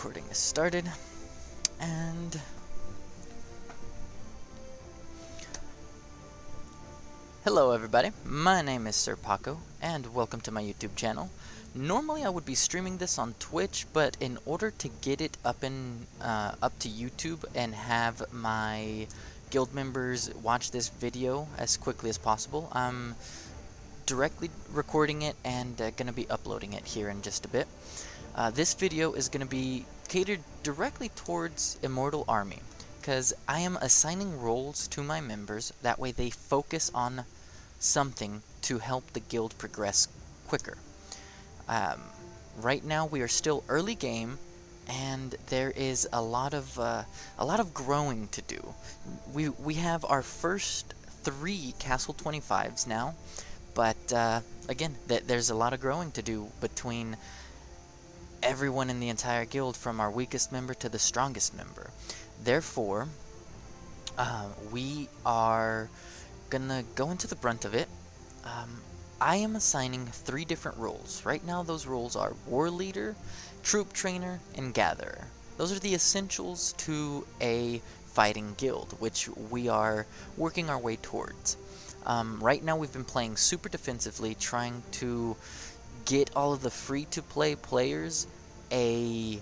recording is started, and hello everybody, my name is SirPaco, and welcome to my YouTube channel. Normally I would be streaming this on Twitch, but in order to get it up to YouTube and have my guild members watch this video as quickly as possible, I'm directly recording it and going to be uploading it here in just a bit. This video is going to be catered directly towards Immortal Army, because I am assigning roles to my members, that way they focus on something to help the guild progress quicker. Right now we are still early game, and there is a lot of growing to do. We have our first 3 Castle 25s now, but again, there's a lot of growing to do between everyone in the entire guild, from our weakest member to the strongest member. Therefore, we are gonna go into the brunt of it. I am assigning 3 different roles. Right now those roles are War Leader, Troop Trainer, and Gatherer. Those are the essentials to a fighting guild, which we are working our way towards. Right now we've been playing super defensively, trying to get all of the free-to-play players a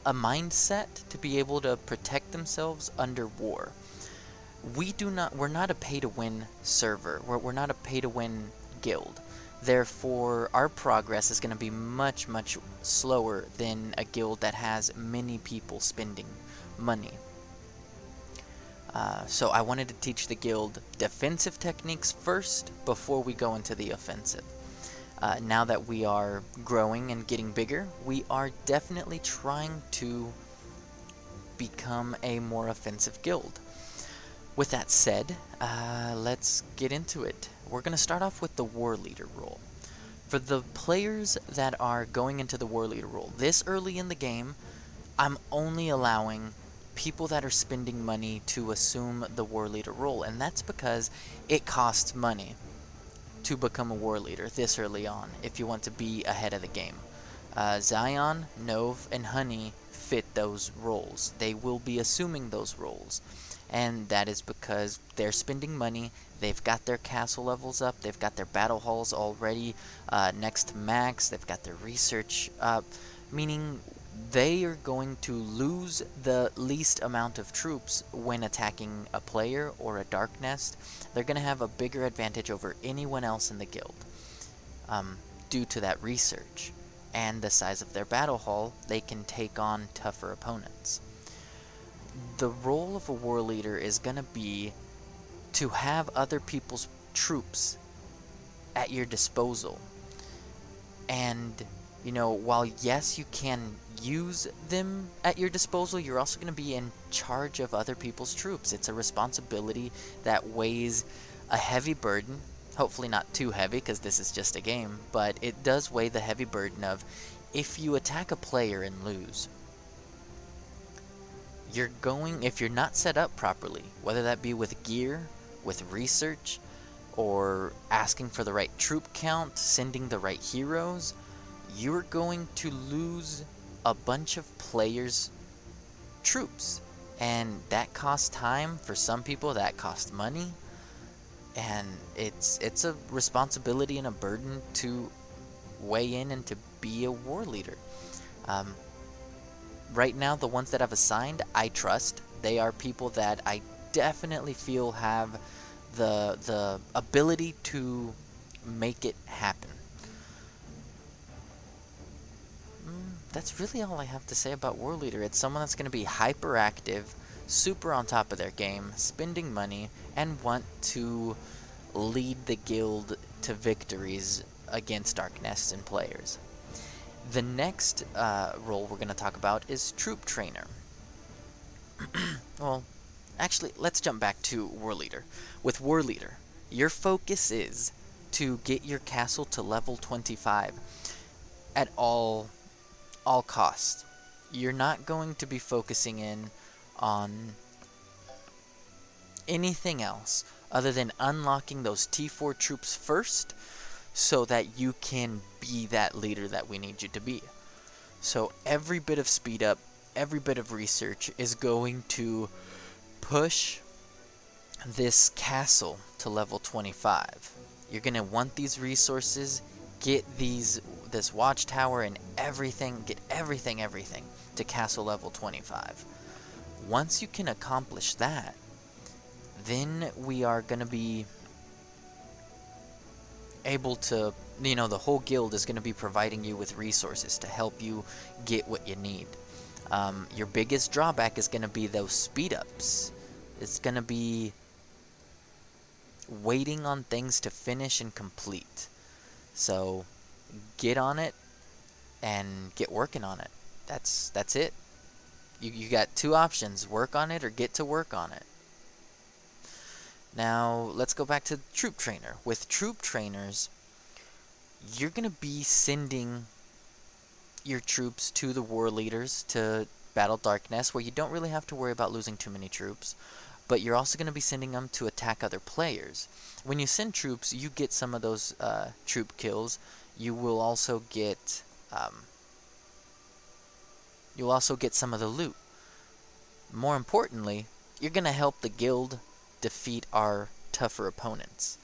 mindset to be able to protect themselves under war. We're not a pay-to-win server. We're not a pay-to-win guild. Therefore, our progress is going to be much slower than a guild that has many people spending money. So I wanted to teach the guild defensive techniques first before we go into the offensive. Now that we are growing and getting bigger, we are definitely trying to become a more offensive guild. With that said, let's get into it. We're going to start off with the War Leader role. For the players that are going into the War Leader role, this early in the game, I'm only allowing people that are spending money to assume the War Leader role, and that's because it costs money to become a War Leader this early on if you want to be ahead of the game. Zion, Nove, and Honey fit those roles. They will be assuming those roles, and that is because they're spending money. They've got their castle levels up, they've got their battle halls already next to max, they've got their research up, meaning they are going to lose the least amount of troops when attacking a player or a dark nest. They're going to have a bigger advantage over anyone else in the guild due to that research and the size of their battle hall. They can take on tougher opponents. The role of a war leader is going to be to have other people's troops at your disposal. And you know, while yes, you can use them at your disposal, you're also going to be in charge of other people's troops. It's a responsibility that weighs a heavy burden. Hopefully not too heavy, because this is just a game, but it does weigh the heavy burden of, if you attack a player and lose, if you're not set up properly, whether that be with gear, with research, or asking for the right troop count, sending the right heroes, you're going to lose a bunch of players' troops, and that costs time. For some people that costs money, and it's a responsibility and a burden to weigh in and to be a war leader. Right now the ones that I've assigned, I trust. They are people that I definitely feel have the ability to make it happen. That's really all I have to say about War Leader. It's someone that's going to be hyperactive, super on top of their game, spending money, and want to lead the guild to victories against Dark Nests and players. The next role we're going to talk about is Troop Trainer. Well, actually, let's jump back to War Leader. With War Leader, your focus is to get your castle to level 25 at all costs. You're not going to be focusing in on anything else other than unlocking those T4 troops first, so that you can be that leader that we need you to be. So every bit of speed up, every bit of research is going to push this castle to level 25. You're going to want these resources, get this watchtower and everything, get everything to castle level 25. Once you can accomplish that, then we are going to be able to, the whole guild is going to be providing you with resources to help you get what you need. Your biggest drawback is going to be those speed ups. It's going to be waiting on things to finish and complete. So get on it and get working on it. That's it. You got two options: work on it or get to work on it. Now let's go back to troop trainer. With troop trainers, you're gonna be sending your troops to the war leaders to battle Darkness, where you don't really have to worry about losing too many troops. But you're also going to be sending them to attack other players. When you send troops, you get some of those troop kills. You will also get some of the loot. More importantly, you're going to help the guild defeat our tougher opponents.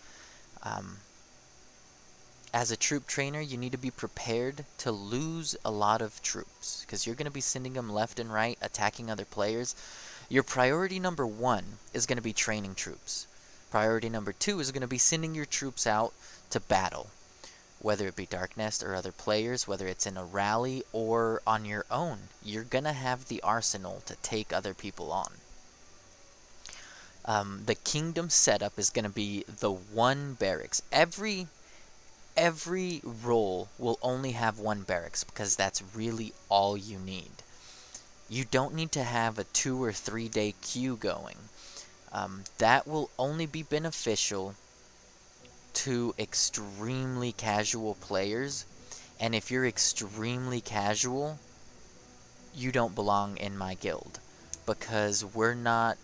As a troop trainer, you need to be prepared to lose a lot of troops, because you're going to be sending them left and right, attacking other players. Your priority number 1 is going to be training troops. Priority number 2 is going to be sending your troops out to battle, whether it be Darknest or other players, whether it's in a rally or on your own. You're going to have the arsenal to take other people on. The kingdom setup is going to be the one barracks. Every role will only have one barracks, because that's really all you need. You don't need to have a 2 or 3 day queue going. That will only be beneficial to extremely casual players. And if you're extremely casual, you don't belong in my guild, because we're not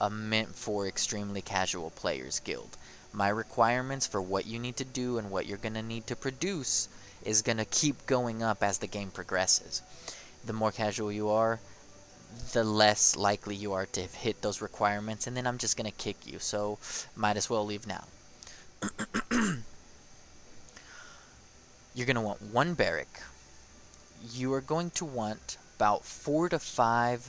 a meant for extremely casual players guild. My requirements for what you need to do and what you're going to need to produce is going to keep going up as the game progresses. The more casual you are, the less likely you are to hit those requirements, and then I'm just going to kick you, so might as well leave now. You're going to want one barrack. You are going to want about 4 to 5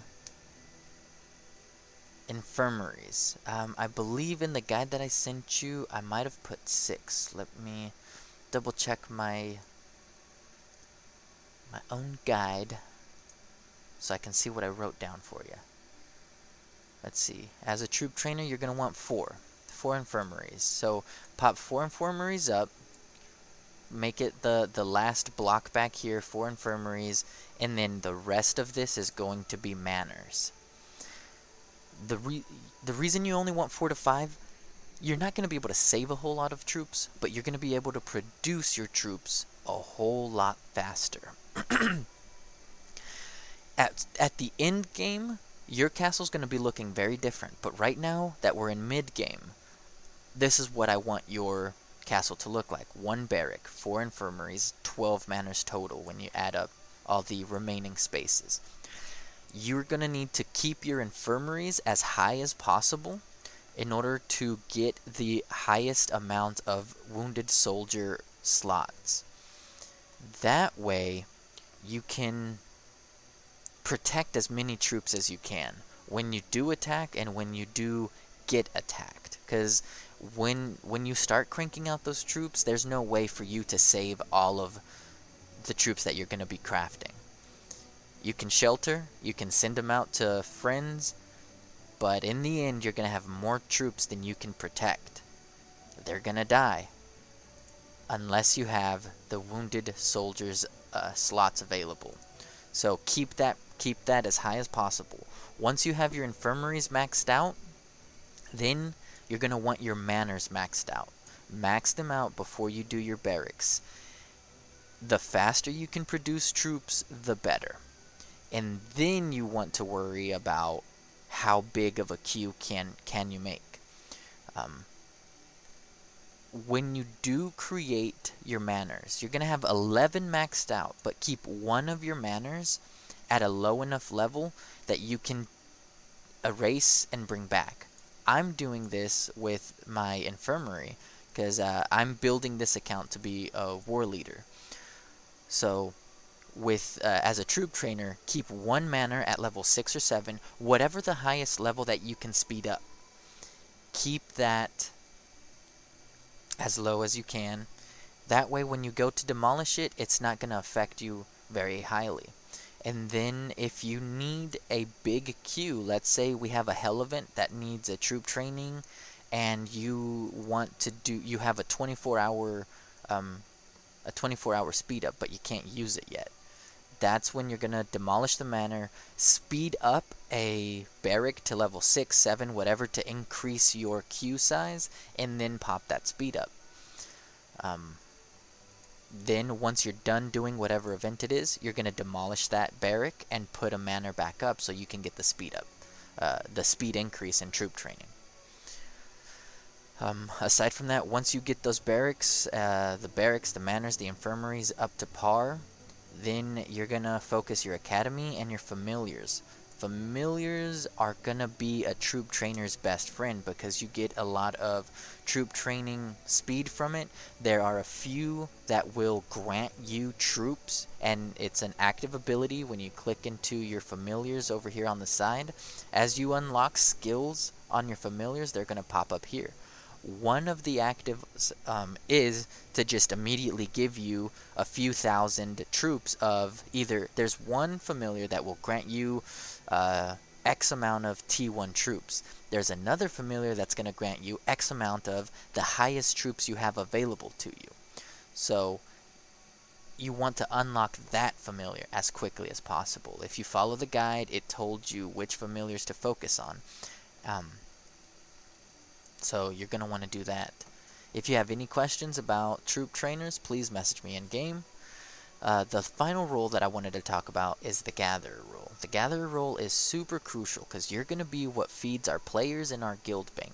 infirmaries. I believe in the guide that I sent you, I might have put 6. Let me double check my own guide so I can see what I wrote down for you. Let's see. As a troop trainer, you're going to want 4 infirmaries. So pop 4 infirmaries up, make it the last block back here, 4 infirmaries, and then the rest of this is going to be manors. The reason you only want 4 to 5, you're not going to be able to save a whole lot of troops, but you're going to be able to produce your troops a whole lot faster. At the end game, your castle's going to be looking very different, but right now that we're in mid game, this is what I want your castle to look like. 1 barrack, 4 infirmaries, 12 manors total when you add up all the remaining spaces. You're going to need to keep your infirmaries as high as possible in order to get the highest amount of wounded soldier slots. That way, you can protect as many troops as you can when you do attack and when you do get attacked. Because when you start cranking out those troops, there's no way for you to save all of the troops that you're going to be crafting. You can shelter, you can send them out to friends, but in the end, you're going to have more troops than you can protect. They're going to die unless you have the wounded soldiers slots available. So keep that as high as possible. Once you have your infirmaries maxed out, then you're going to want your manors maxed out. Max them out before you do your barracks. The faster you can produce troops, the better. And then you want to worry about how big of a queue can you make. when you do create your manners, you're going to have 11 maxed out, but keep one of your manners at a low enough level that you can erase and bring back. I'm doing this with my infirmary because I'm building this account to be a war leader. So with as a troop trainer, keep one manner at level 6 or 7, whatever the highest level that you can speed up. Keep that as low as you can. That way when you go to demolish it, it's not going to affect you very highly. And then if you need a big queue, let's say we have a hell event that needs a troop training and you want to do, you have a 24-hour speed up, but you can't use it yet. That's when you're going to demolish the manor, speed up a barrack to level 6, 7, whatever to increase your queue size, and then pop that speed up. Then once you're done doing whatever event it is, you're going to demolish that barrack and put a manor back up so you can get the speed up, the speed increase in troop training. Aside from that, once you get those barracks, the manors, the infirmaries up to par, then you're going to focus your academy and your familiars. Familiars are going to be a troop trainer's best friend because you get a lot of troop training speed from it. There are a few that will grant you troops, and it's an active ability when you click into your familiars over here on the side. As you unlock skills on your familiars, they're going to pop up here. One of the actives is to just immediately give you a few thousand troops of either, there's one familiar that will grant you X amount of T1 troops. There's another familiar that's going to grant you X amount of the highest troops you have available to you. So you want to unlock that familiar as quickly as possible. If you follow the guide, it told you which familiars to focus on. So you're going to want to do that. If you have any questions about troop trainers, please message me in game. The final role that I wanted to talk about is the gatherer role. The gatherer role is super crucial because you're going to be what feeds our players in our guild bank.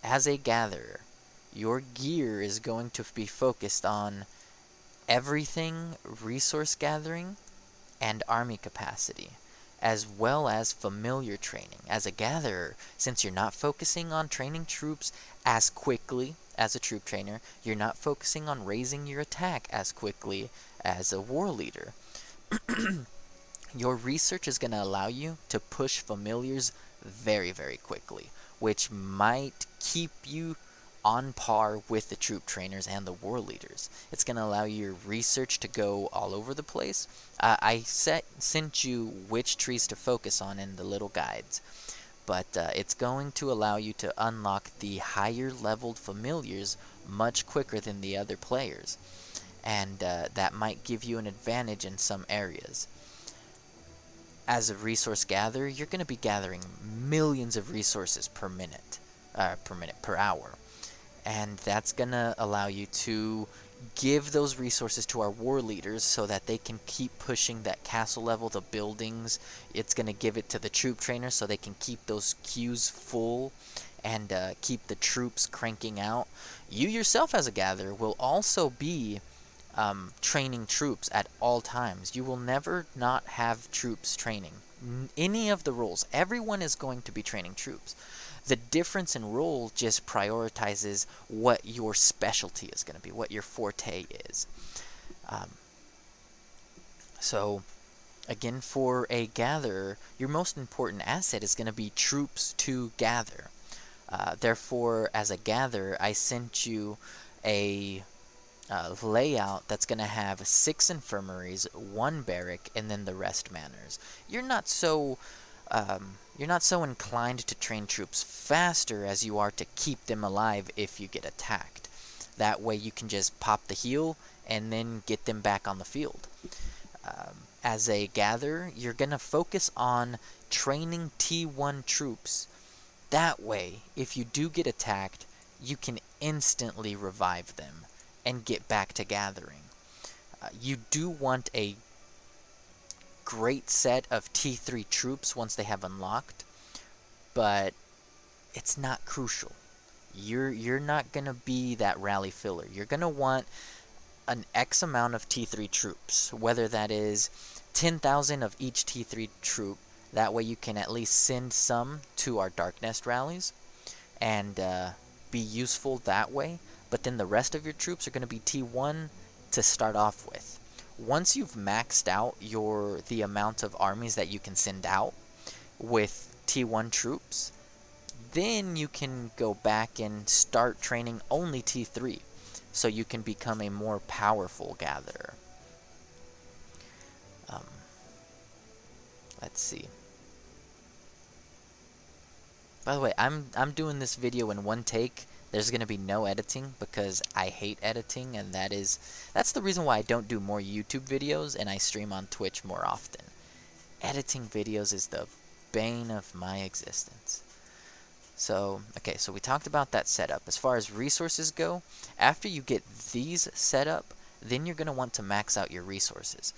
As a gatherer, your gear is going to be focused on everything resource gathering and army capacity, as well as familiar training. As a gatherer, since you're not focusing on training troops as quickly as a troop trainer, you're not focusing on raising your attack as quickly as a war leader. Your research is going to allow you to push familiars very, very quickly, which might keep you on par with the troop trainers and the war leaders. It's going to allow your research to go all over the place. I sent you which trees to focus on in the little guides, but it's going to allow you to unlock the higher leveled familiars much quicker than the other players, and that might give you an advantage in some areas. As a resource gatherer, you're going to be gathering millions of resources per hour. And that's going to allow you to give those resources to our war leaders so that they can keep pushing that castle level, the buildings. It's going to give it to the troop trainers so they can keep those queues full and keep the troops cranking out. You yourself as a gatherer will also be training troops at all times. You will never not have troops training. Any of the roles, everyone is going to be training troops. The difference in role just prioritizes what your specialty is going to be, what your forte is. So, again, for a gatherer, your most important asset is going to be troops to gather. Therefore, as a gatherer, I sent you a layout that's going to have 6 infirmaries, 1 barrack, and then the rest manors. You're not so inclined to train troops faster as you are to keep them alive if you get attacked. That way you can just pop the heal and then get them back on the field. As a gatherer, you're going to focus on training T1 troops. That way, if you do get attacked, you can instantly revive them and get back to gathering. You do want a great set of T3 troops once they have unlocked, but it's not crucial. You're not gonna be that rally filler. You're gonna want an X amount of T3 troops, whether that is 10,000 of each T3 troop. That way you can at least send some to our Dark Nest rallies and be useful that way. But then the rest of your troops are going to be T1 to start off with. Once you've maxed out the amount of armies that you can send out with T1 troops, then you can go back and start training only T3, so you can become a more powerful gatherer. Let's see. By the way, I'm doing this video in one take. There's going to be no editing because I hate editing, and that's the reason why I don't do more YouTube videos and I stream on Twitch more often. Editing videos is the bane of my existence. So, okay, so we talked about that setup. As far as resources go, after you get these set up, then you're going to want to max out your resources.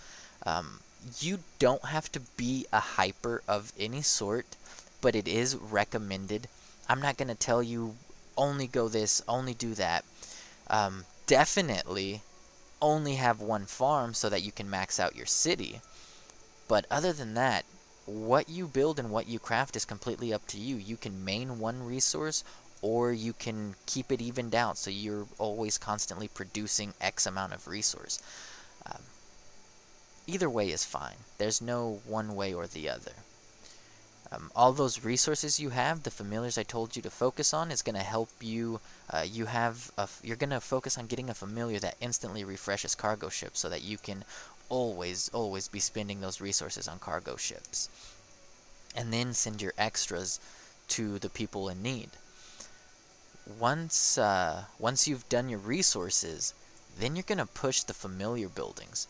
You don't have to be a hyper of any sort, but it is recommended. I'm not going to tell you only go this, only do that. Definitely only have one farm so that you can max out your city. But other than that, what you build and what you craft is completely up to you. You can main one resource, or you can keep it evened out so you're always constantly producing X amount of resource. Either way is fine. There's no one way or the other. All those resources you have, the familiars I told you to focus on, is going to help you. You're going to focus on getting a familiar that instantly refreshes cargo ships so that you can always be spending those resources on cargo ships. And then send your extras to the people in need. Once you've done your resources, then you're going to push the familiar buildings.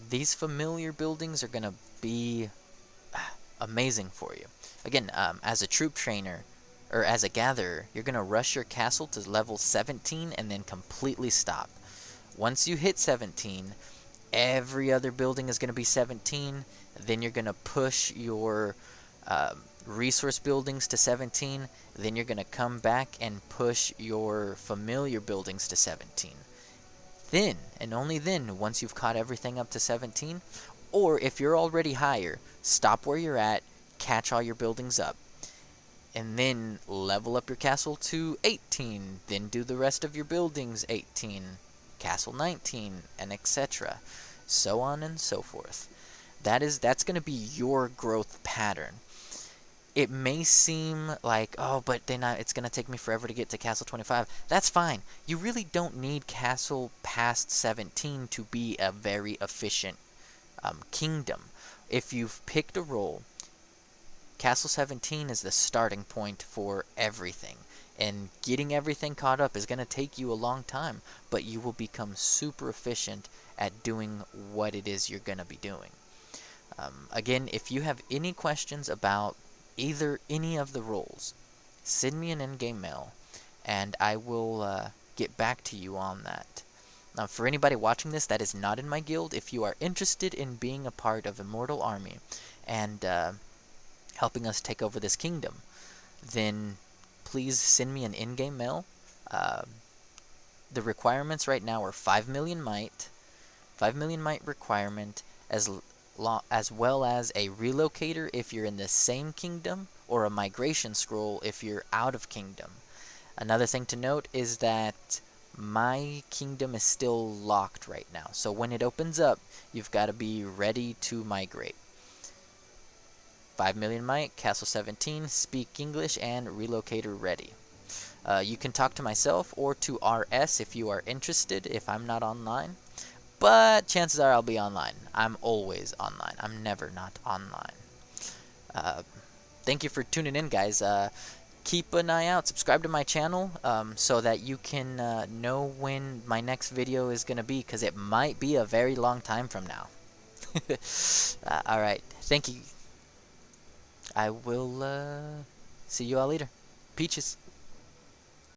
These familiar buildings are going to be amazing for you. Again, as a troop trainer, or as a gatherer, you're going to rush your castle to level 17 and then completely stop. Once you hit 17, every other building is going to be 17. Then you're going to push your resource buildings to 17. Then you're going to come back and push your familiar buildings to 17. Then, and only then, once you've caught everything up to 17, or if you're already higher, stop where you're at, catch all your buildings up, and then level up your castle to 18, then do the rest of your buildings 18, castle 19, and etc. So on and so forth. That's going to be your growth pattern. It may seem like, oh, but then it's going to take me forever to get to castle 25. That's fine. You really don't need castle past 17 to be a very efficient kingdom. If you've picked a role, castle 17 is the starting point for everything. And getting everything caught up is going to take you a long time, but you will become super efficient at doing what it is you're going to be doing. Again, if you have any questions about any of the roles, send me an in-game mail, and I will get back to you on that. Now, for anybody watching this that is not in my guild, if you are interested in being a part of Immortal Army and helping us take over this kingdom, then please send me an in-game mail. The requirements right now are 5 million might, 5 million might requirement, as well as a relocator if you're in the same kingdom, or a migration scroll if you're out of kingdom. Another thing to note is that my kingdom is still locked right now, so when it opens up, you've got to be ready to migrate. 5 million might, castle 17, speak English, and relocator ready. You can talk to myself or to RS if you are interested, if I'm not online. But chances are I'll be online. I'm always online. I'm never not online. Thank you for tuning in, guys. Keep an eye out. Subscribe to my channel so that you can know when my next video is going to be, because it might be a very long time from now. Alright. Thank you. I will see you all later. Peaches.